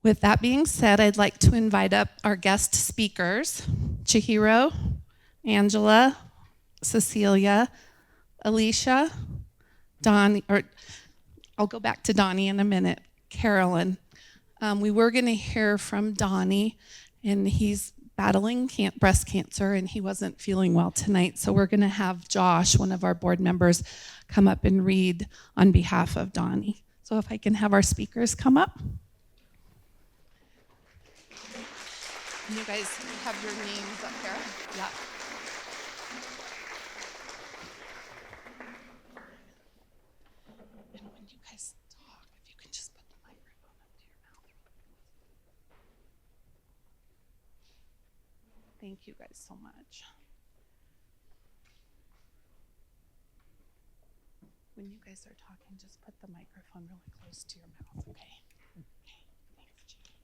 With that being said, I'd like to invite up our guest speakers, Chihiro, Angela, Cecilia, Alicia, Donnie, or I'll go back to Donnie in a minute, Carolyn. We were gonna hear from Donnie, and he's battling breast cancer, and he wasn't feeling well tonight, so we're gonna have Josh, one of our board members, come up and read on behalf of Donnie. So if I can have our speakers come up. You guys have your names up here. Yeah. And when you guys talk, if you can just put the microphone up to your mouth. Thank you guys so much. When you guys are talking, just put the microphone really close to your mouth, okay? Okay, thanks, Chief.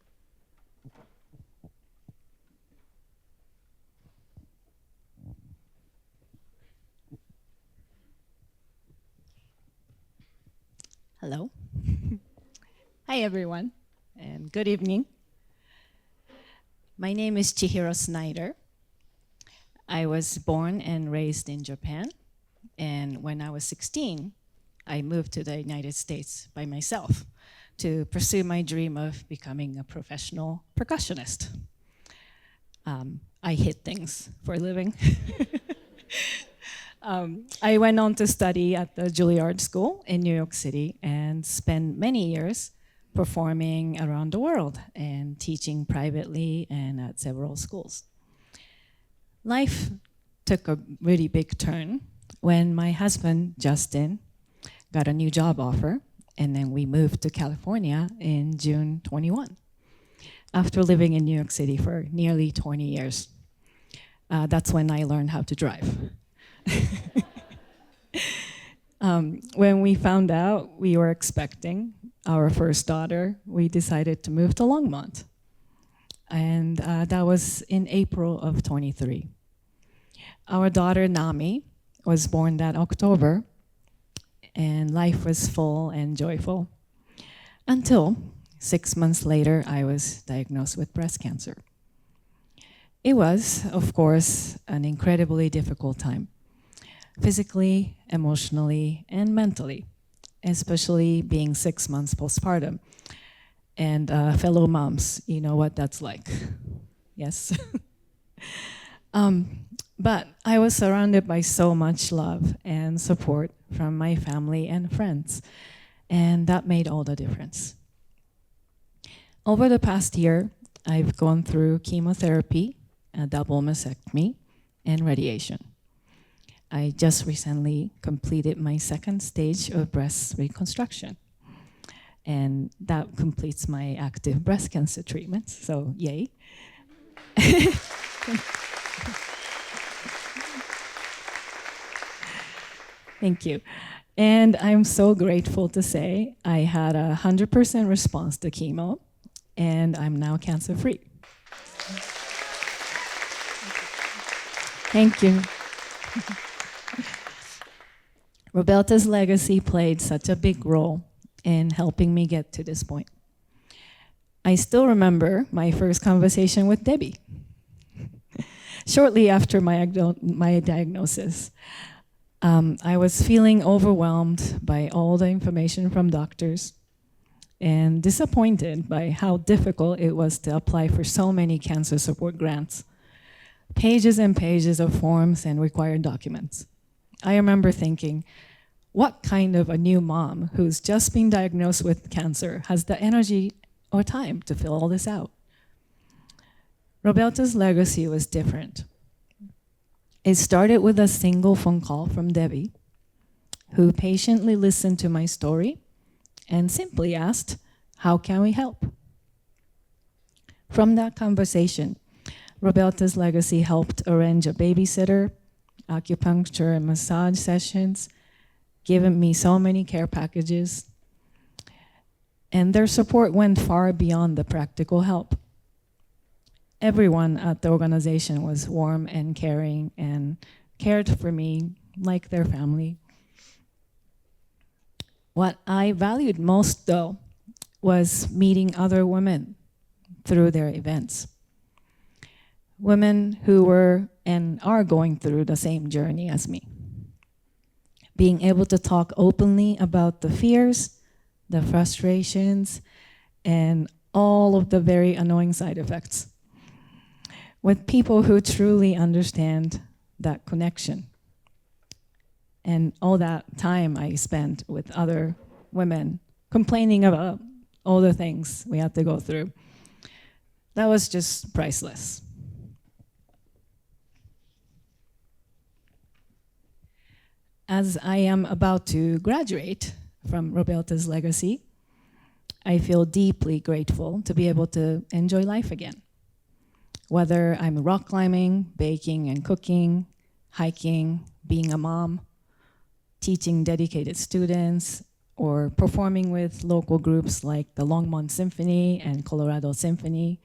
Hello. Hi, everyone, and good evening. My name is Chihiro Snyder. I was born and raised in Japan, and when I was 16, I moved to the United States by myself to pursue my dream of becoming a professional percussionist. I hit things for a living. I went on to study at the Juilliard School in New York City and spent many years performing around the world and teaching privately and at several schools. Life took a really big turn when my husband, Justin, got a new job offer, and then we moved to California in June 21, after living in New York City for nearly 20 years. That's when I learned how to drive. When we found out we were expecting our first daughter, we decided to move to Longmont. And that was in April of 23. Our daughter, Nami, was born that October, and life was full and joyful. Until 6 months later, I was diagnosed with breast cancer. It was, of course, an incredibly difficult time, physically, emotionally, and mentally, especially being 6 months postpartum. And fellow moms, you know what that's like. Yes. But I was surrounded by so much love and support from my family and friends, and that made all the difference. Over the past year, I've gone through chemotherapy, a double mastectomy, and radiation. I just recently completed my second stage of breast reconstruction, and that completes my active breast cancer treatment, so yay. Thank you. And I'm so grateful to say I had a 100% response to chemo, and I'm now cancer-free. Thank you. Roberta's legacy played such a big role in helping me get to this point. I still remember my first conversation with Debbie. Shortly after my diagnosis, I was feeling overwhelmed by all the information from doctors and disappointed by how difficult it was to apply for so many cancer support grants. Pages and pages of forms and required documents. I remember thinking, what kind of a new mom who's just been diagnosed with cancer has the energy or time to fill all this out? Roberta's legacy was different. It started with a single phone call from Debbie, who patiently listened to my story and simply asked, how can we help? From that conversation, Roberta's legacy helped arrange a babysitter, acupuncture and massage sessions, given me so many care packages, and their support went far beyond the practical help. Everyone at the organization was warm and caring and cared for me like their family. What I valued most, though, was meeting other women through their events. Women who were and are going through the same journey as me. Being able to talk openly about the fears, the frustrations, and all of the very annoying side effects with people who truly understand that connection. And all that time I spent with other women complaining about all the things we had to go through, that was just priceless. As I am about to graduate from Roberta's legacy, I feel deeply grateful to be able to enjoy life again. Whether I'm rock climbing, baking and cooking, hiking, being a mom, teaching dedicated students, or performing with local groups like the Longmont Symphony and Colorado Symphony,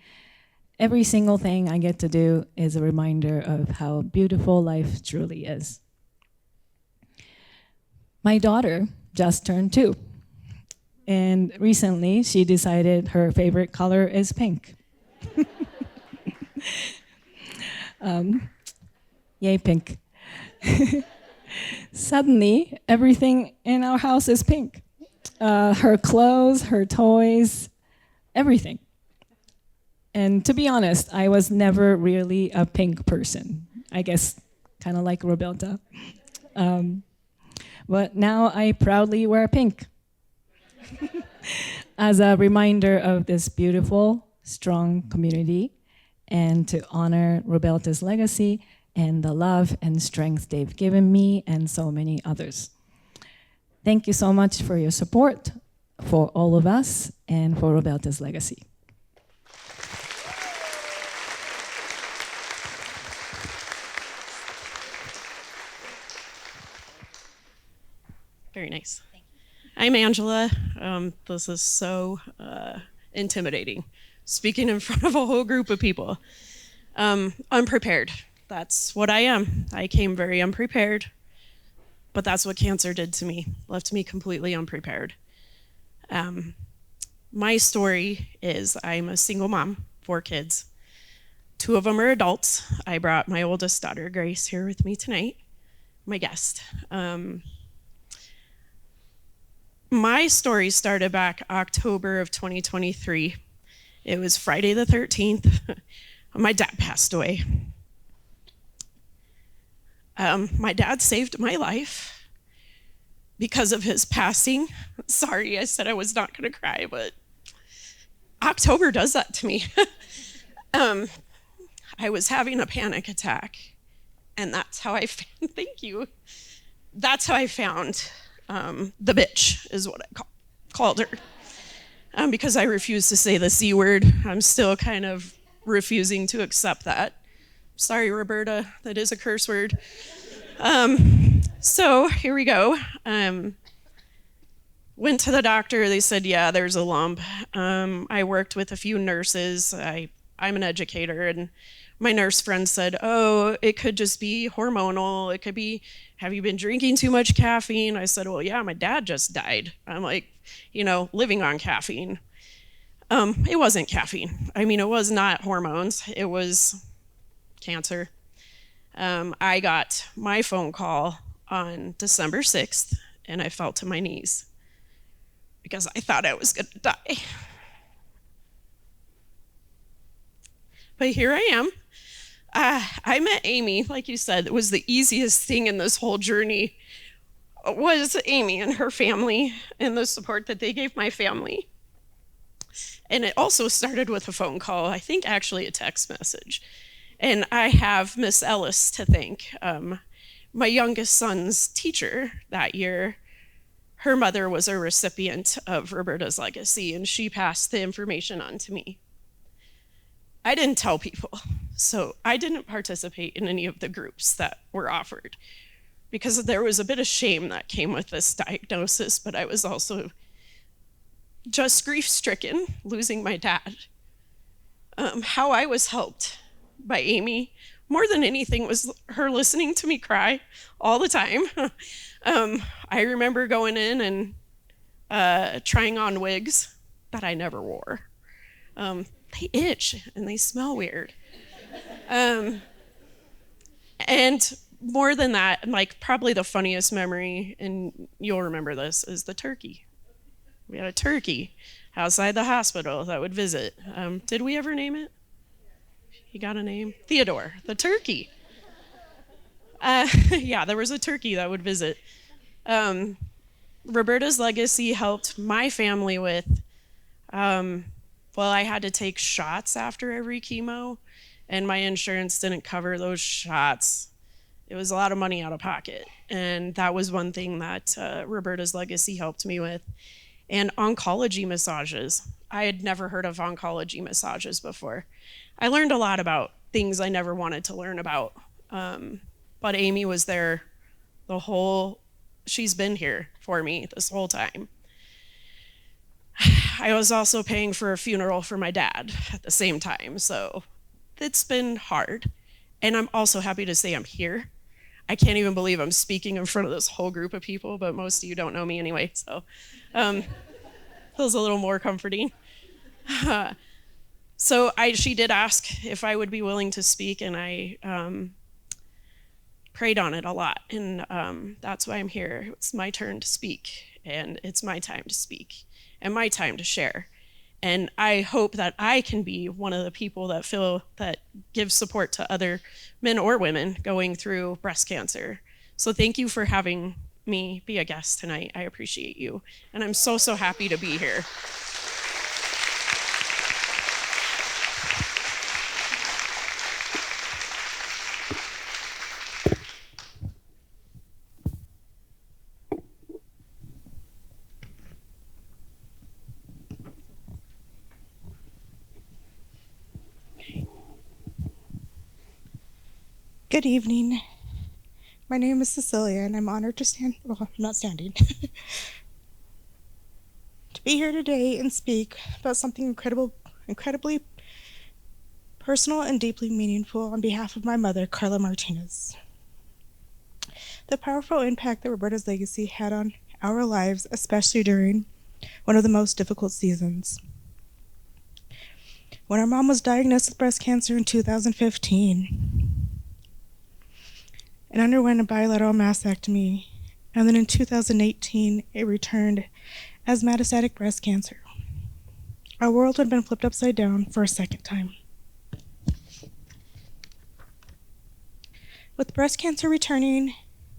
every single thing I get to do is a reminder of how beautiful life truly is. My daughter just turned 2, and recently she decided her favorite color is pink. Yay, pink. Suddenly, everything in our house is pink. Her clothes, her toys, everything. And to be honest, I was never really a pink person. I guess kind of like Roberta. But now I proudly wear pink as a reminder of this beautiful, strong community and to honor Roberta's legacy and the love and strength they've given me and so many others. Thank you so much for your support, for all of us, and for Roberta's legacy. Very nice. I'm Angela. This is so intimidating, speaking in front of a whole group of people. Unprepared. That's what I am. I came very unprepared, but that's what cancer did to me, left me completely unprepared. My story is I'm a single mom, 4 kids. 2 of them are adults. I brought my oldest daughter, Grace, here with me tonight, my guest. My story started back October of 2023. It was Friday the 13th. My dad passed away. My dad saved my life because of his passing. Sorry, I said I was not going to cry, but October does that to me. I was having a panic attack, and that's how I found, thank you. That's how I found the bitch, is what I called her. Because I refuse to say the C word. I'm still kind of refusing to accept that. Sorry, Roberta, that is a curse word. So here we go. Went to the doctor. They said, yeah, there's a lump. I worked with a few nurses. I'm an educator, and my nurse friend said, oh, it could just be hormonal. It could be, have you been drinking too much caffeine? I said, well, yeah, my dad just died. I'm like, living on caffeine. It wasn't caffeine. I mean, it was not hormones. It was cancer. I got my phone call on December 6th, and I fell to my knees because I thought I was going to die. But here I am. I met Amy, like you said. It was the easiest thing in this whole journey was Amy and her family and the support that they gave my family. And it also started with a phone call, I think actually a text message. And I have Miss Ellis to thank. My youngest son's teacher that year, her mother was a recipient of Roberta's legacy, and she passed the information on to me. I didn't tell people, so I didn't participate in any of the groups that were offered because there was a bit of shame that came with this diagnosis, but I was also just grief-stricken, losing my dad. How I was helped by Amy, more than anything, was her listening to me cry all the time. I remember going in and trying on wigs that I never wore. They itch and they smell weird. And more than that, like probably the funniest memory, and you'll remember this, is the turkey. We had a turkey outside the hospital that would visit. Did we ever name it? He got a name? Theodore, the turkey. Yeah, there was a turkey that would visit. Roberta's legacy helped my family with, well, I had to take shots after every chemo, and my insurance didn't cover those shots. It was a lot of money out of pocket. And that was one thing that Roberta's legacy helped me with. And oncology massages. I had never heard of oncology massages before. I learned a lot about things I never wanted to learn about. But Amy was there she's been here for me this whole time. I was also paying for a funeral for my dad at the same time, so it's been hard. And I'm also happy to say I'm here. I can't even believe I'm speaking in front of this whole group of people, but most of you don't know me anyway, so feels a little more comforting. So she did ask if I would be willing to speak, and I prayed on it a lot, and that's why I'm here. It's my turn to speak, and it's my time to speak, and my time to share. And I hope that I can be one of the people that give support to other men or women going through breast cancer. So thank you for having me be a guest tonight. I appreciate you. And I'm so happy to be here. Good evening. My name is Cecilia, and I'm honored to I'm not standing, to be here today and speak about something incredibly personal and deeply meaningful on behalf of my mother, Carla Martinez. The powerful impact that Roberta's legacy had on our lives, especially during one of the most difficult seasons. When our mom was diagnosed with breast cancer in 2015, and underwent a bilateral mastectomy, and then in 2018, it returned as metastatic breast cancer. Our world had been flipped upside down for a second time. With breast cancer returning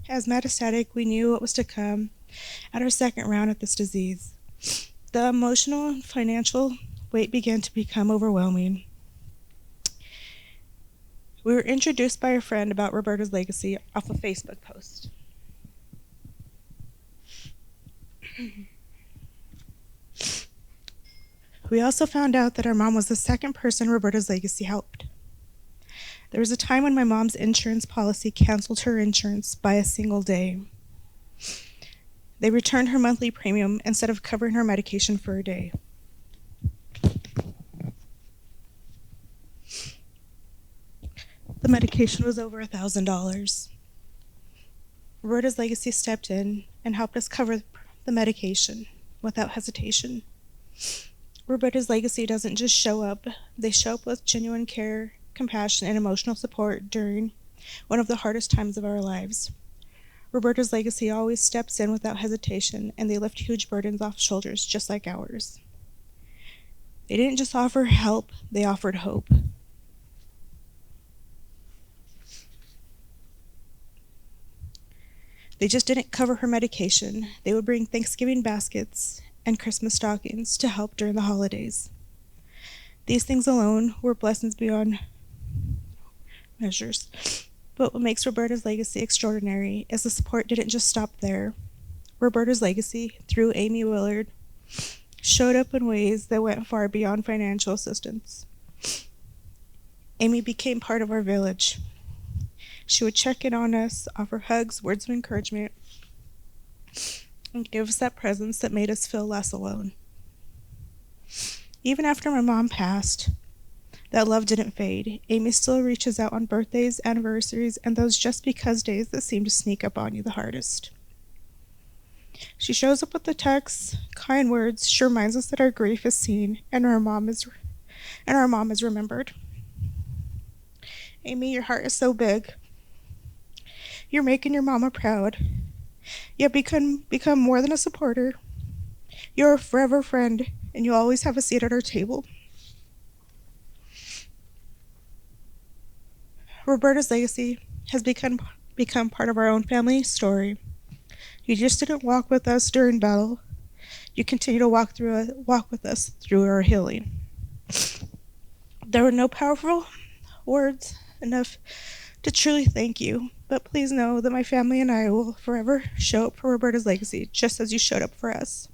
as metastatic, we knew what was to come at our second round of this disease. The emotional and financial weight began to become overwhelming. We were introduced by a friend about Roberta's legacy off a Facebook post. We also found out that our mom was the second person Roberta's legacy helped. There was a time when my mom's insurance policy canceled her insurance by a single day. They returned her monthly premium instead of covering her medication for a day. The medication was over $1,000. Roberta's legacy stepped in and helped us cover the medication without hesitation. Roberta's legacy doesn't just show up. They show up with genuine care, compassion, and emotional support during one of the hardest times of our lives. Roberta's legacy always steps in without hesitation, and they lift huge burdens off shoulders just like ours. They didn't just offer help, they offered hope. They just didn't cover her medication. They would bring Thanksgiving baskets and Christmas stockings to help during the holidays. These things alone were blessings beyond measures. But what makes Roberta's legacy extraordinary is the support didn't just stop there. Roberta's legacy, through Amy Willard, showed up in ways that went far beyond financial assistance. Amy became part of our village. She would check in on us, offer hugs, words of encouragement, and give us that presence that made us feel less alone. Even after my mom passed, that love didn't fade. Amy still reaches out on birthdays, anniversaries, and those just because days that seem to sneak up on you the hardest. She shows up with the texts, kind words. She reminds us that our grief is seen and our mom is and our mom is remembered. Amy, your heart is so big. You're making your mama proud. You have become more than a supporter. You're a forever friend, and you'll always have a seat at our table. Roberta's legacy has become part of our own family story. You just didn't walk with us during battle. You continue to walk with us through our healing. There were no powerful words enough to truly thank you, but please know that my family and I will forever show up for Roberta's legacy, just as you showed up for us.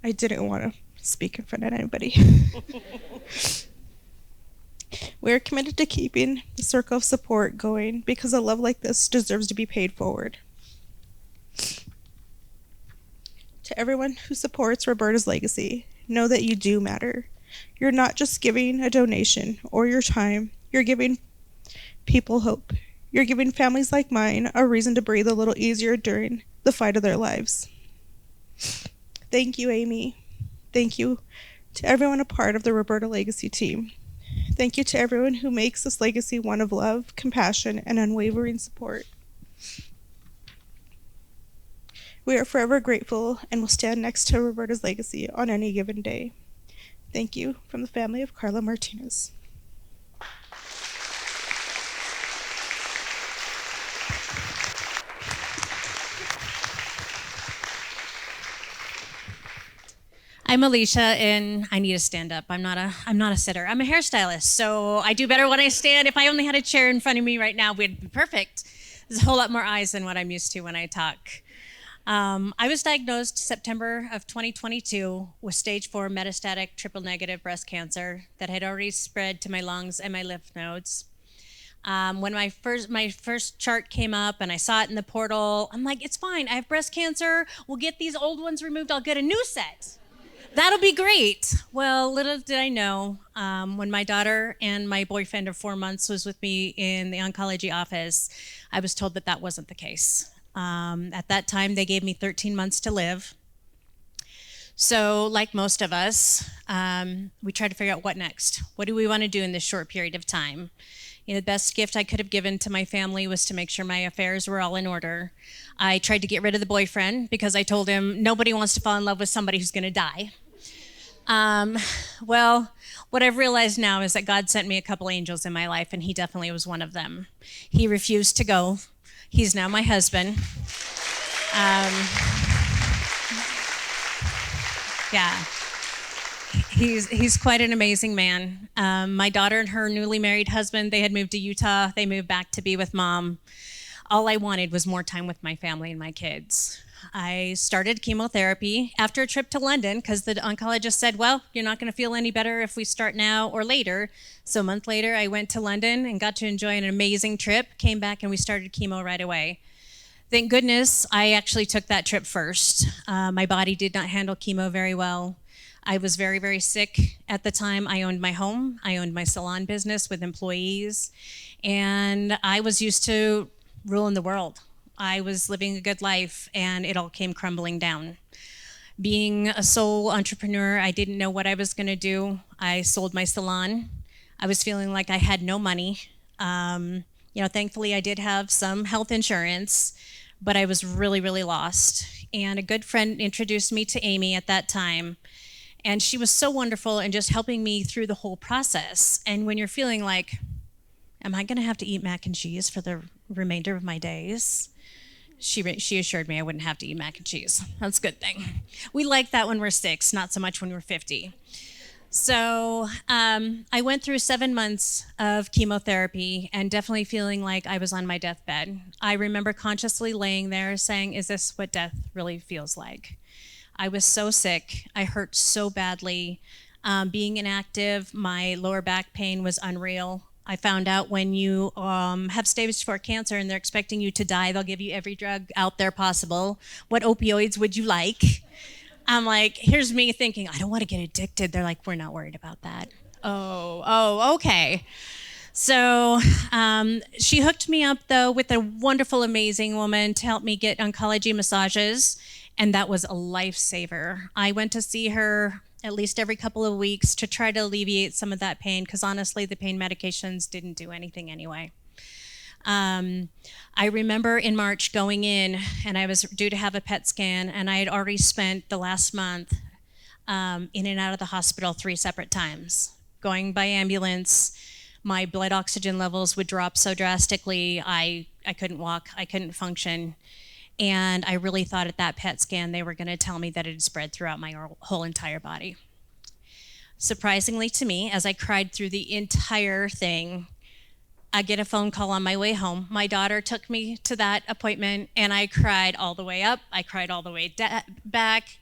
I didn't want to speak in front of anybody. We are committed to keeping the circle of support going because a love like this deserves to be paid forward. To everyone who supports Roberta's legacy, know that you do matter. You're not just giving a donation or your time, you're giving people hope. You're giving families like mine a reason to breathe a little easier during the fight of their lives. Thank you, Amy. Thank you to everyone a part of the Roberta Legacy team. Thank you to everyone who makes this legacy one of love, compassion, and unwavering support. We are forever grateful and will stand next to Roberta's legacy on any given day. Thank you from the family of Carla Martinez. I'm Alicia, and I need to stand up. I'm not a sitter. I'm a hairstylist, so I do better when I stand. If I only had a chair in front of me right now, we'd be perfect. There's a whole lot more eyes than what I'm used to when I talk. I was diagnosed September of 2022 with stage 4 metastatic triple-negative breast cancer that had already spread to my lungs and my lymph nodes. When my first chart came up and I saw it in the portal, I'm like, it's fine. I have breast cancer. We'll get these old ones removed. I'll get a new set. That'll be great. Well, little did I know, when my daughter and my boyfriend of 4 months was with me in the oncology office, I was told that that wasn't the case. At that time, they gave me 13 months to live. So like most of us, we tried to figure out what next. What do we want to do in this short period of time? You know, the best gift I could have given to my family was to make sure my affairs were all in order. I tried to get rid of the boyfriend because I told him nobody wants to fall in love with somebody who's going to die. Well, what I've realized now is that God sent me a couple angels in my life, and he definitely was one of them. He refused to go. He's now my husband. Yeah. He's quite an amazing man. My daughter and her newly married husband, they had moved to Utah. They moved back to be with mom. All I wanted was more time with my family and my kids. I started chemotherapy after a trip to London because the oncologist said, well, you're not going to feel any better if we start now or later. So a month later, I went to London and got to enjoy an amazing trip, came back, and we started chemo right away. Thank goodness I actually took that trip first. My body did not handle chemo very well. I was very, very sick at the time. I owned my home. I owned my salon business with employees. And I was used to ruling the world. I was living a good life, and it all came crumbling down. Being a sole entrepreneur, I didn't know what I was going to do. I sold my salon. I was feeling like I had no money. Thankfully, I did have some health insurance, but I was really, really lost. And a good friend introduced me to Amy at that time. And she was so wonderful in just helping me through the whole process. And when you're feeling like, am I going to have to eat mac and cheese for the remainder of my days? She assured me I wouldn't have to eat mac and cheese. That's a good thing. We like that when we're 6, not so much when we're 50. So I went through 7 months of chemotherapy and definitely feeling like I was on my deathbed. I remember consciously laying there saying, is this what death really feels like? I was so sick. I hurt so badly. Being inactive, my lower back pain was unreal. I found out when you have stage 4 cancer and they're expecting you to die, they'll give you every drug out there possible. What opioids would you like? I'm like, here's me thinking, I don't want to get addicted. They're like, we're not worried about that. Oh, okay. So she hooked me up, though, with a wonderful, amazing woman to help me get oncology massages, and that was a lifesaver. I went to see her at least every couple of weeks to try to alleviate some of that pain, because honestly, the pain medications didn't do anything anyway. I remember in March going in, and I was due to have a PET scan, and I had already spent the last month in and out of the hospital 3 separate times, going by ambulance. My blood oxygen levels would drop so drastically, I couldn't walk, I couldn't function. And I really thought at that PET scan they were going to tell me that it had spread throughout my whole entire body. Surprisingly to me, as I cried through the entire thing, I get a phone call on my way home. My daughter took me to that appointment, and I cried all the way up. I cried all the way back,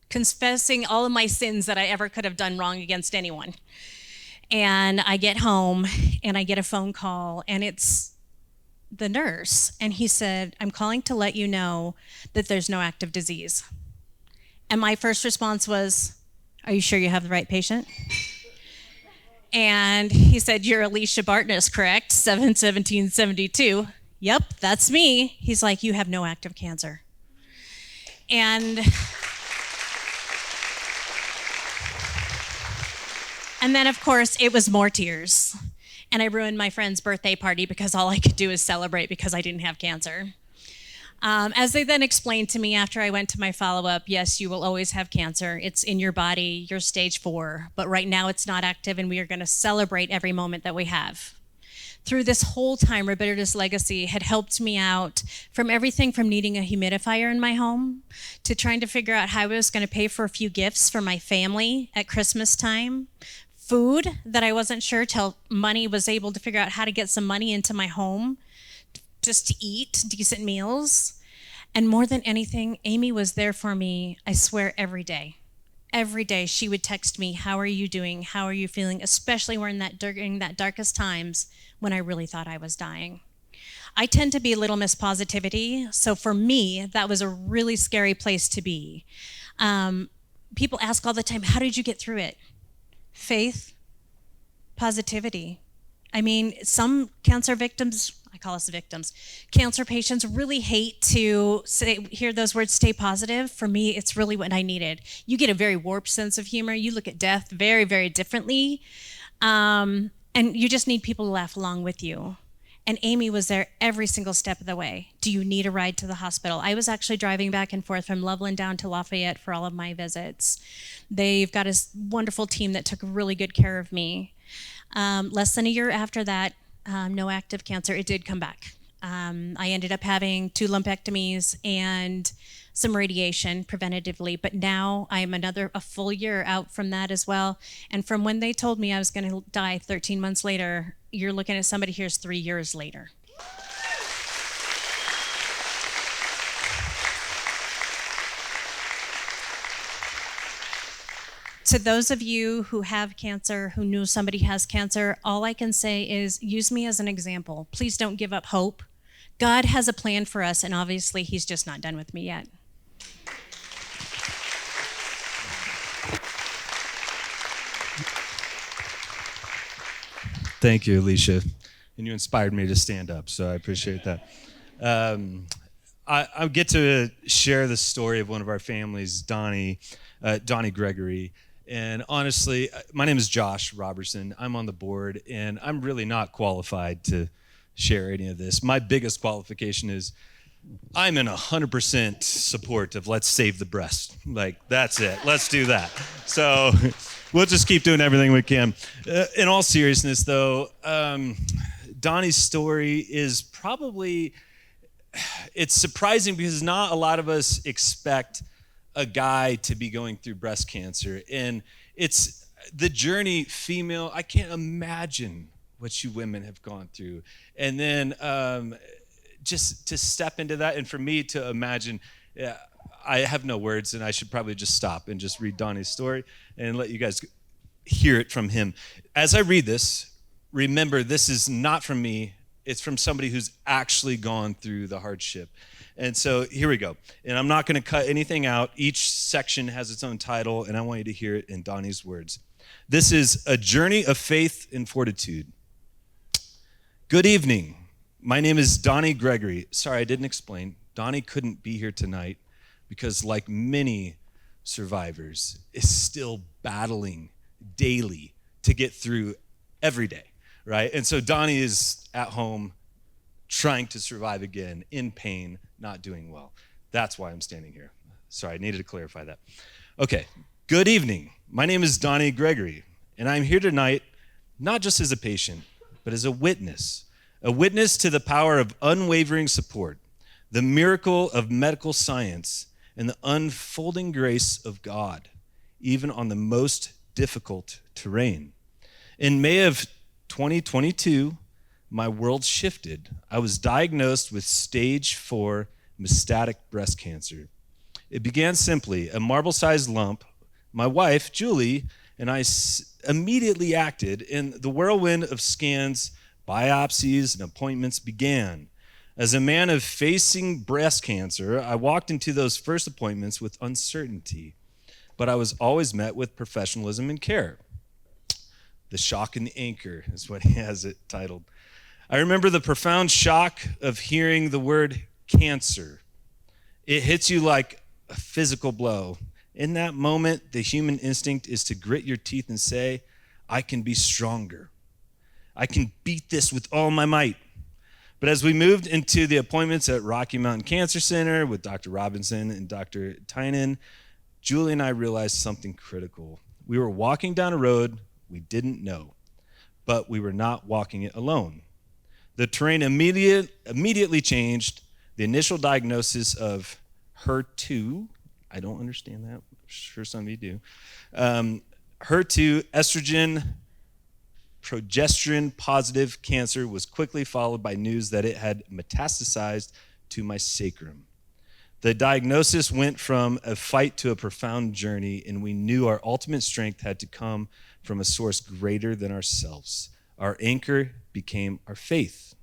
confessing all of my sins that I ever could have done wrong against anyone. And I get home, and I get a phone call, and it's the nurse, and he said, "I'm calling to let you know that there's no active disease." And my first response was, "Are you sure you have the right patient?" And he said, "You're Alicia Bartness, correct? 7/17/72. "Yep, that's me." He's like, "You have no active cancer." And then, of course, it was more tears. And I ruined my friend's birthday party because all I could do is celebrate because I didn't have cancer. As they then explained to me after I went to my follow-up, yes, you will always have cancer. It's in your body, you're stage 4, but right now it's not active, and we are going to celebrate every moment that we have. Through this whole time, Roberta's legacy had helped me out from everything from needing a humidifier in my home to trying to figure out how I was going to pay for a few gifts for my family at Christmas time, food that I wasn't sure till money was able to figure out how to get some money into my home just to eat decent meals. And more than anything, Amy was there for me, I swear, every day. Every day she would text me, "How are you doing? How are you feeling?" Especially during that darkest times when I really thought I was dying. I tend to be a little Miss Positivity, so for me, that was a really scary place to be. People ask all the time, "How did you get through it?" Faith, positivity. I mean, some cancer victims, I call us victims, cancer patients really hate to hear those words, "stay positive." For me, it's really what I needed. You get a very warped sense of humor. You look at death very, very differently. And you just need people to laugh along with you. And Amy was there every single step of the way. Do you need a ride to the hospital? I was actually driving back and forth from Loveland down to Lafayette for all of my visits. They've got a wonderful team that took really good care of me. Less than a year after that, no active cancer, it did come back. I ended up having 2 lumpectomies and some radiation preventatively, but now I'm a full year out from that as well. And from when they told me I was going to die 13 months later, you're looking at somebody here's 3 years later. To those of you who have cancer, who knew somebody has cancer, all I can say is use me as an example. Please don't give up hope. God has a plan for us, and obviously he's just not done with me yet. Thank you, Alicia. And you inspired me to stand up, so I appreciate that. I get to share the story of one of our families, Donnie Gregory. And honestly, my name is Josh Robertson. I'm on the board, and I'm really not qualified to share any of this. My biggest qualification is I'm in 100% support of let's save the breast. Like, that's it. Let's do that. So we'll just keep doing everything we can. In all seriousness, though, Donnie's story is probably, it's surprising because not a lot of us expect a guy to be going through breast cancer. And it's the journey, female, I can't imagine what you women have gone through. And then just to step into that, and for me to imagine, I have no words, and I should probably just stop and just read Donnie's story and let you guys hear it from him. As I read this, remember, this is not from me. It's from somebody who's actually gone through the hardship. And so here we go. And I'm not going to cut anything out. Each section has its own title, and I want you to hear it in Donnie's words. This is a journey of faith and fortitude. Good evening. My name is Donnie Gregory. Sorry, I didn't explain. Donnie couldn't be here tonight because, like many survivors is still battling daily to get through every day, right? And so Donnie is at home trying to survive again, in pain, not doing well. That's why I'm standing here. Sorry, I needed to clarify that. Okay, good evening. My name is Donnie Gregory, and I'm here tonight not just as a patient, but as a witness to the power of unwavering support, the miracle of medical science, and the unfolding grace of God, even on the most difficult terrain. In May of 2022, my world shifted. I was diagnosed with stage 4 metastatic breast cancer. It began simply, a marble-sized lump. My wife, Julie, and I immediately acted, and the whirlwind of scans, biopsies, and appointments began. As a man of facing breast cancer, I walked into those first appointments with uncertainty, but I was always met with professionalism and care. The shock and the anchor is what he has it titled. I remember the profound shock of hearing the word cancer. It hits you like a physical blow. In that moment, the human instinct is to grit your teeth and say, I can be stronger. I can beat this with all my might. But as we moved into the appointments at Rocky Mountain Cancer Center with Dr. Robinson and Dr. Tynan, Julie and I realized something critical. We were walking down a road we didn't know, but we were not walking it alone. The terrain immediately changed. The initial diagnosis of HER2, I don't understand that. I'm sure some of you do. HER2, estrogen, progesterone positive cancer was quickly followed by news that it had metastasized to my sacrum. The diagnosis went from a fight to a profound journey, and we knew our ultimate strength had to come from a source greater than ourselves. Our anchor became our faith.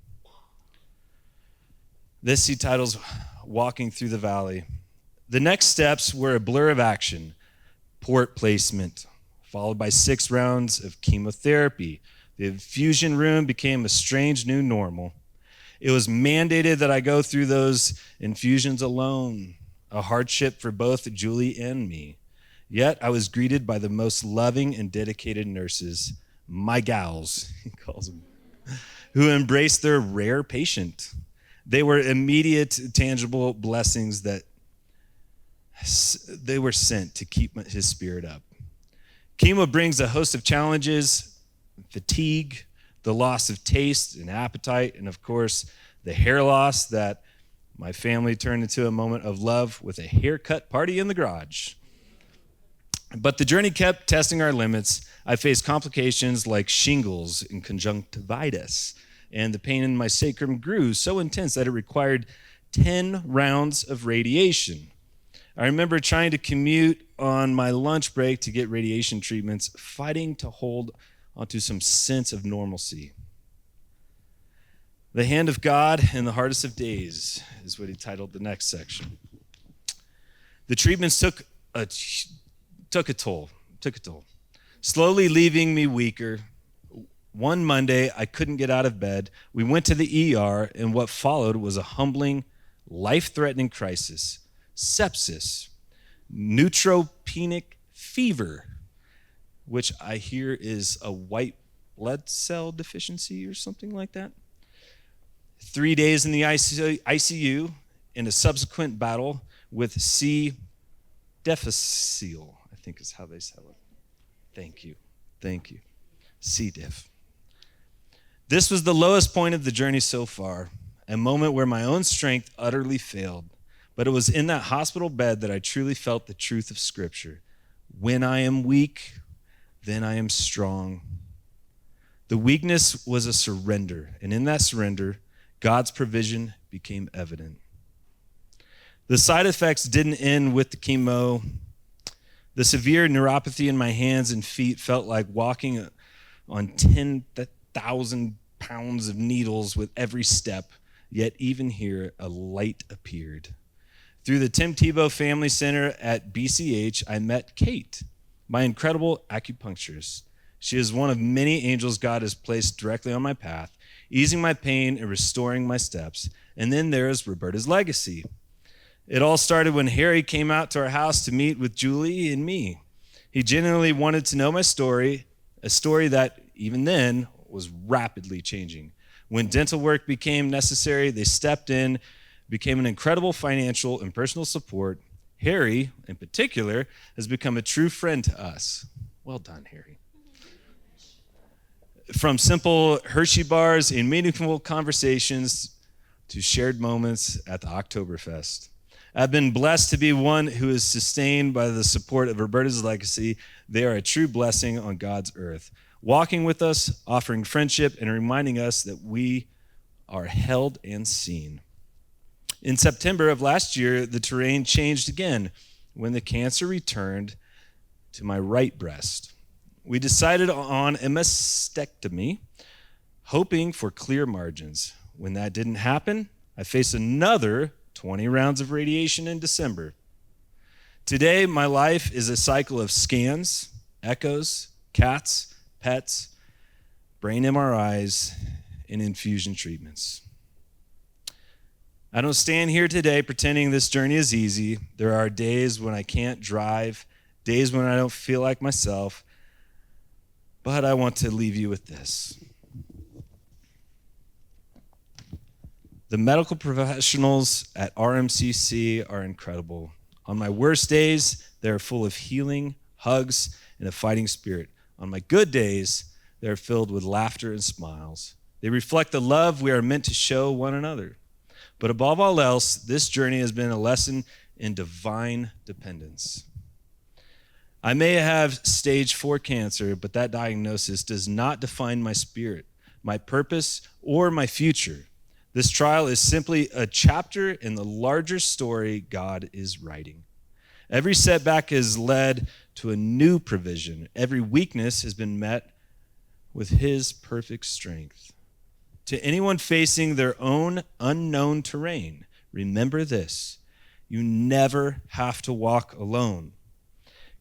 This he titles Walking Through the Valley. The next steps were a blur of action, port placement, followed by 6 rounds of chemotherapy. The infusion room became a strange new normal. It was mandated that I go through those infusions alone, a hardship for both Julie and me. Yet I was greeted by the most loving and dedicated nurses, my gals, he calls them, who embraced their rare patient. They were immediate, tangible blessings that they were sent to keep his spirit up. Chemo brings a host of challenges, fatigue, the loss of taste and appetite, and of course, the hair loss that my family turned into a moment of love with a haircut party in the garage. But the journey kept testing our limits. I faced complications like shingles and conjunctivitis, and the pain in my sacrum grew so intense that it required 10 rounds of radiation. I remember trying to commute on my lunch break to get radiation treatments, fighting to hold onto some sense of normalcy. The hand of God in the hardest of days is what he titled the next section. The treatments took a toll, slowly leaving me weaker. One Monday, I couldn't get out of bed. We went to the ER, and what followed was a humbling, life-threatening crisis. Sepsis, neutropenic fever, which I hear is a white blood cell deficiency or something like that. 3 days in the ICU in a subsequent battle with C. difficile, I think is how they sell it. Thank you. C. diff. This was the lowest point of the journey so far, a moment where my own strength utterly failed. But it was in that hospital bed that I truly felt the truth of Scripture. When I am weak, then I am strong. The weakness was a surrender, and in that surrender, God's provision became evident. The side effects didn't end with the chemo. The severe neuropathy in my hands and feet felt like walking on 10,000 pounds of needles with every step, yet even here, a light appeared. Through the Tim Tebow Family Center at BCH, I met Kate, my incredible acupuncturist. She is one of many angels God has placed directly on my path, easing my pain and restoring my steps. And then there is Roberta's legacy. It all started when Harry came out to our house to meet with Julie and me. He genuinely wanted to know my story, a story that even then was rapidly changing. When dental work became necessary, they stepped in, became an incredible financial and personal support. Harry, in particular, has become a true friend to us. Well done, Harry. From simple Hershey bars and meaningful conversations to shared moments at the Oktoberfest. I've been blessed to be one who is sustained by the support of Roberta's legacy. They are a true blessing on God's earth, walking with us, offering friendship, and reminding us that we are held and seen. In September of last year, the terrain changed again when the cancer returned to my right breast. We decided on a mastectomy, hoping for clear margins. When that didn't happen, I faced another 20 rounds of radiation in December. Today, my life is a cycle of scans, echoes, cats, pets, brain MRIs, and infusion treatments. I don't stand here today pretending this journey is easy. There are days when I can't drive, days when I don't feel like myself, but I want to leave you with this. The medical professionals at RMCC are incredible. On my worst days, they are full of healing, hugs, and a fighting spirit. On my good days, they are filled with laughter and smiles. They reflect the love we are meant to show one another. But above all else, this journey has been a lesson in divine dependence. I may have stage 4 cancer, but that diagnosis does not define my spirit, my purpose, or my future. This trial is simply a chapter in the larger story God is writing. Every setback has led to a new provision. Every weakness has been met with His perfect strength. To anyone facing their own unknown terrain, remember this: you never have to walk alone.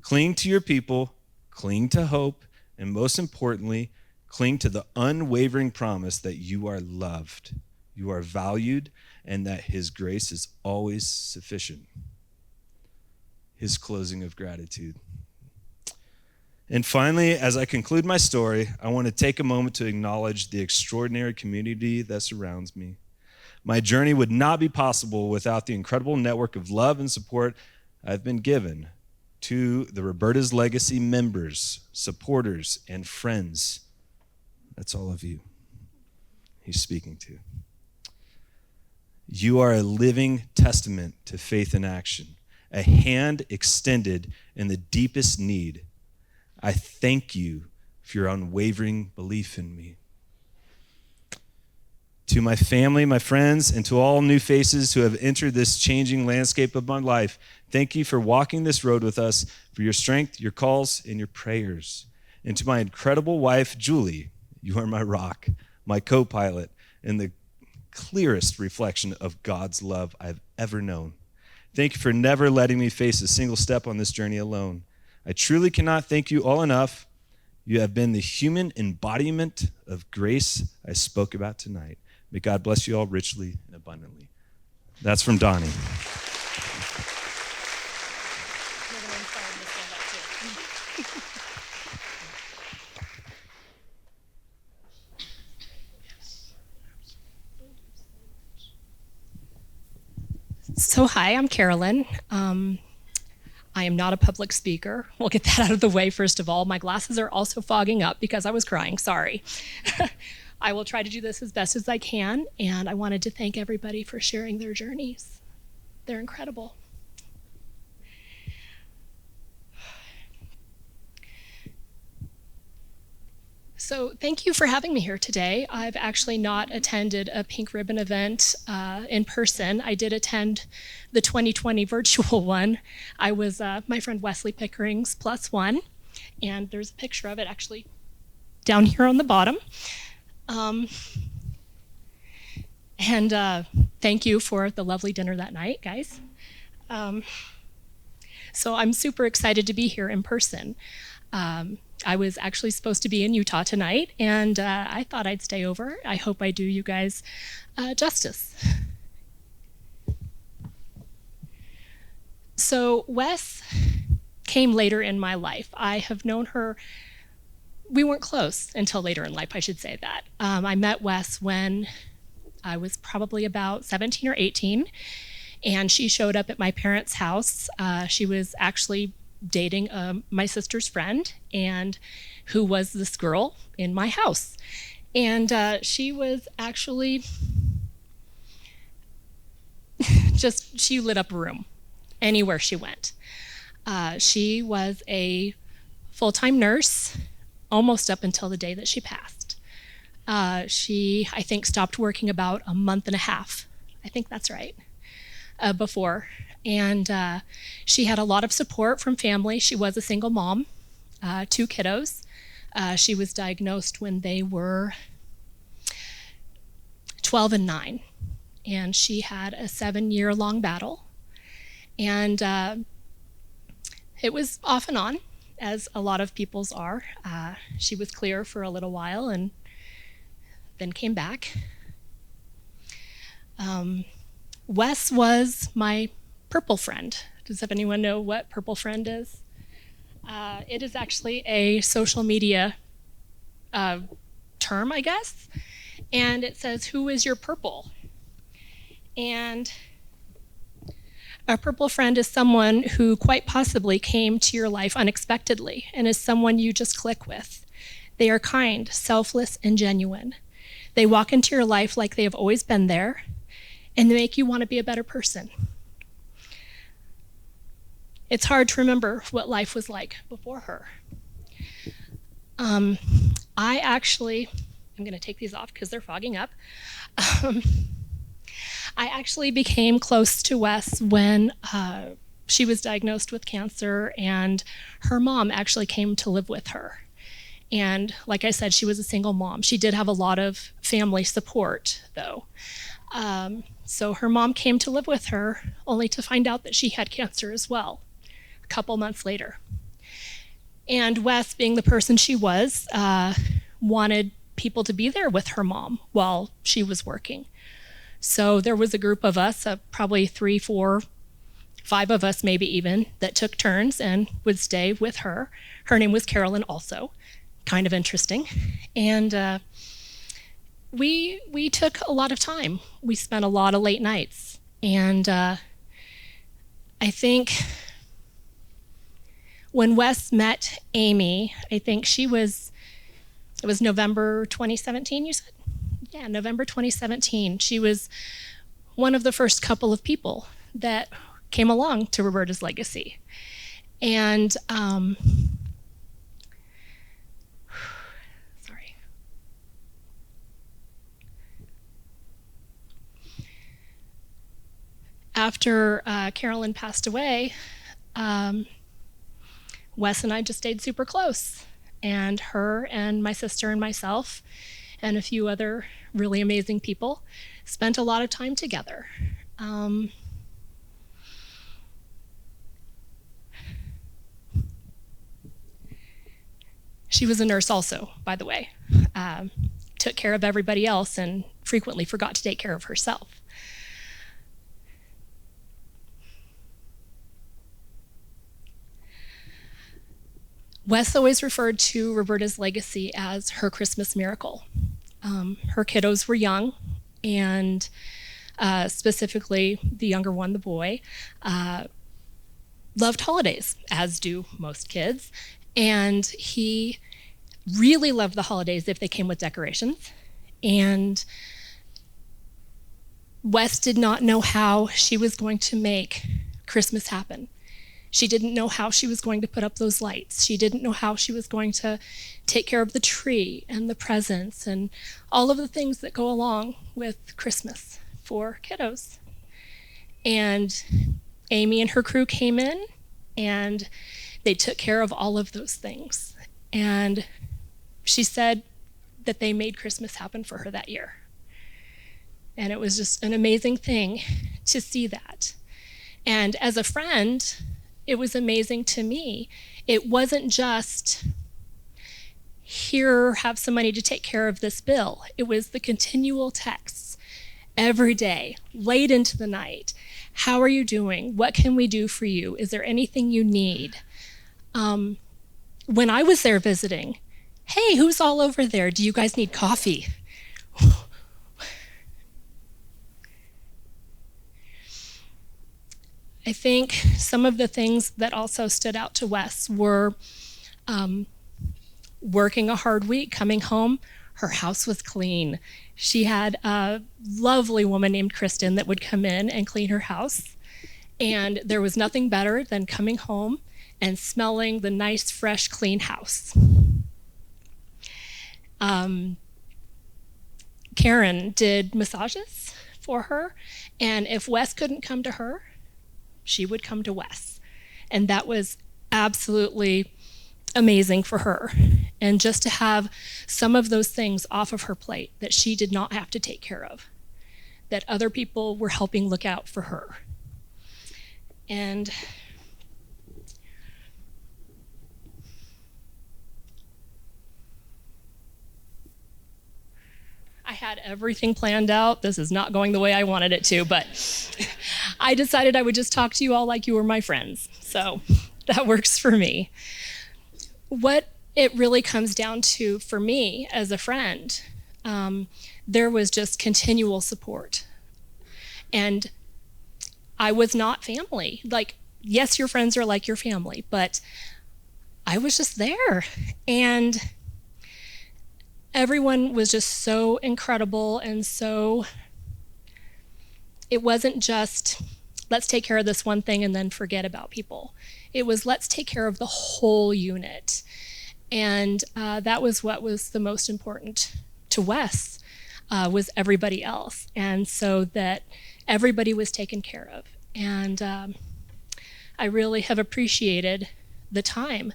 Cling to your people, cling to hope, and most importantly, cling to the unwavering promise that you are loved, you are valued, and that His grace is always sufficient. His closing of gratitude. And finally, as I conclude my story, I want to take a moment to acknowledge the extraordinary community that surrounds me. My journey would not be possible without the incredible network of love and support I've been given to the Roberta's Legacy members, supporters, and friends. That's all of you He's speaking to. You are a living testament to faith in action, a hand extended in the deepest need. I thank you for your unwavering belief in me. To my family, my friends, and to all new faces who have entered this changing landscape of my life, thank you for walking this road with us, for your strength, your calls, and your prayers. And to my incredible wife, Julie, you are my rock, my co-pilot, and the clearest reflection of God's love I've ever known. Thank you for never letting me face a single step on this journey alone. I truly cannot thank you all enough. You have been the human embodiment of grace I spoke about tonight. May God bless you all richly and abundantly. That's from Donnie. So hi, I'm Carolyn. I am not a public speaker. We'll get that out of the way first of all. My glasses are also fogging up because I was crying, sorry. I will try to do this as best as I can, and I wanted to thank everybody for sharing their journeys. They're incredible. So thank you for having me here today. I've actually not attended a Pink Ribbon event in person. I did attend the 2020 virtual one. I was my friend Wesley Pickering's +1, and there's a picture of it actually down here on the bottom. Thank you for the lovely dinner that night, guys. So I'm super excited to be here in person. I was actually supposed to be in Utah tonight, and I thought I'd stay over. I hope I do you guys justice. So Wes came later in my life. I have known her, we weren't close until later in life, I should say that. I met Wes when I was probably about 17 or 18, and she showed up at my parents' house. She was actually dating my sister's friend, and who was this girl in my house. And she was actually she lit up a room anywhere she went. She was a full-time nurse almost up until the day that she passed. She, I think, stopped working about a month and a half. I think that's right, before. And she had a lot of support from family. She was a single mom, 2 kiddos. She was diagnosed when they were 12 and 9. And she had a 7-year-long battle. And it was off and on, as a lot of people's are. She was clear for a little while and then came back. Wes was my purple friend. Does anyone know what purple friend is? It is actually a social media term, I guess. And it says, "Who is your purple?" And a purple friend is someone who quite possibly came to your life unexpectedly and is someone you just click with. They are kind, selfless, and genuine. They walk into your life like they have always been there, and they make you want to be a better person. It's hard to remember what life was like before her. I'm going to take these off because they're fogging up. I actually became close to Wes when she was diagnosed with cancer, and her mom actually came to live with her. And like I said, she was a single mom. She did have a lot of family support, though. So her mom came to live with her, only to find out that she had cancer as well, a couple months later. And Wes, being the person she was, wanted people to be there with her mom while she was working. So there was a group of us, probably 3, 4, 5 of us maybe even, that took turns and would stay with her. Her name was Carolyn also, kind of interesting. And we took a lot of time. We spent a lot of late nights. And I think when Wes met Amy, I think it was November 2017, you said? Yeah, November 2017. She was one of the first couple of people that came along to Roberta's legacy. And sorry. After Carolyn passed away, Wes and I just stayed super close. And her and my sister and myself and a few other really amazing people spent a lot of time together. She was a nurse also, by the way. Took care of everybody else and frequently forgot to take care of herself. Wes always referred to Roberta's legacy as her Christmas miracle. Her kiddos were young, and specifically the younger one, the boy, loved holidays, as do most kids. And he really loved the holidays if they came with decorations. And Wes did not know how she was going to make Christmas happen. She didn't know how she was going to put up those lights. She didn't know how she was going to take care of the tree and the presents and all of the things that go along with Christmas for kiddos. And Amy and her crew came in and they took care of all of those things. And she said that they made Christmas happen for her that year. And it was just an amazing thing to see that. And as a friend, it was amazing to me. It wasn't just, here, have some money to take care of this bill. It was the continual texts every day, late into the night. How are you doing? What can we do for you? Is there anything you need? When I was there visiting, hey, who's all over there? Do you guys need coffee? I think some of the things that also stood out to Wes were working a hard week, coming home, her house was clean. She had a lovely woman named Kristen that would come in and clean her house. And there was nothing better than coming home and smelling the nice, fresh, clean house. Karen did massages for her. And if Wes couldn't come to her, she would come to Wes. And that was absolutely amazing for her. And just to have some of those things off of her plate that she did not have to take care of, that other people were helping look out for her. And I had everything planned out. This is not going the way I wanted it to, but I decided I would just talk to you all like you were my friends. So that works for me. What it really comes down to for me as a friend, there was just continual support. And I was not family. Like, yes, your friends are like your family, but I was just there. And everyone was just so incredible, and so it wasn't just, let's take care of this one thing and then forget about people. It was, let's take care of the whole unit. And that was what was the most important to Wes, was everybody else. And so that everybody was taken care of. And I really have appreciated the time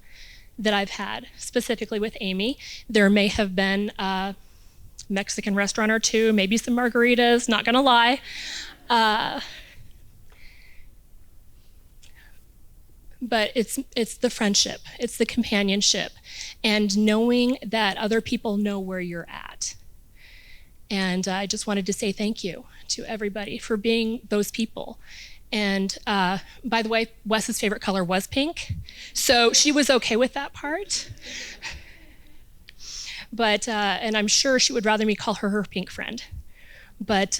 that I've had, specifically with Amy. There may have been a Mexican restaurant or two, maybe some margaritas, not gonna lie. But it's the friendship, it's the companionship, and knowing that other people know where you're at. And I just wanted to say thank you to everybody for being those people. And by the way, Wes's favorite color was pink, so she was okay with that part. But, and I'm sure she would rather me call her pink friend. But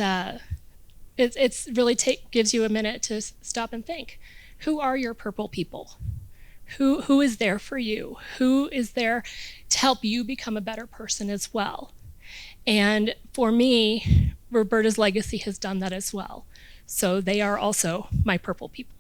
it's really gives you a minute to stop and think. Who are your purple people? Who is there for you? Who is there to help you become a better person as well? And for me, Roberta's legacy has done that as well. So they are also my purple people.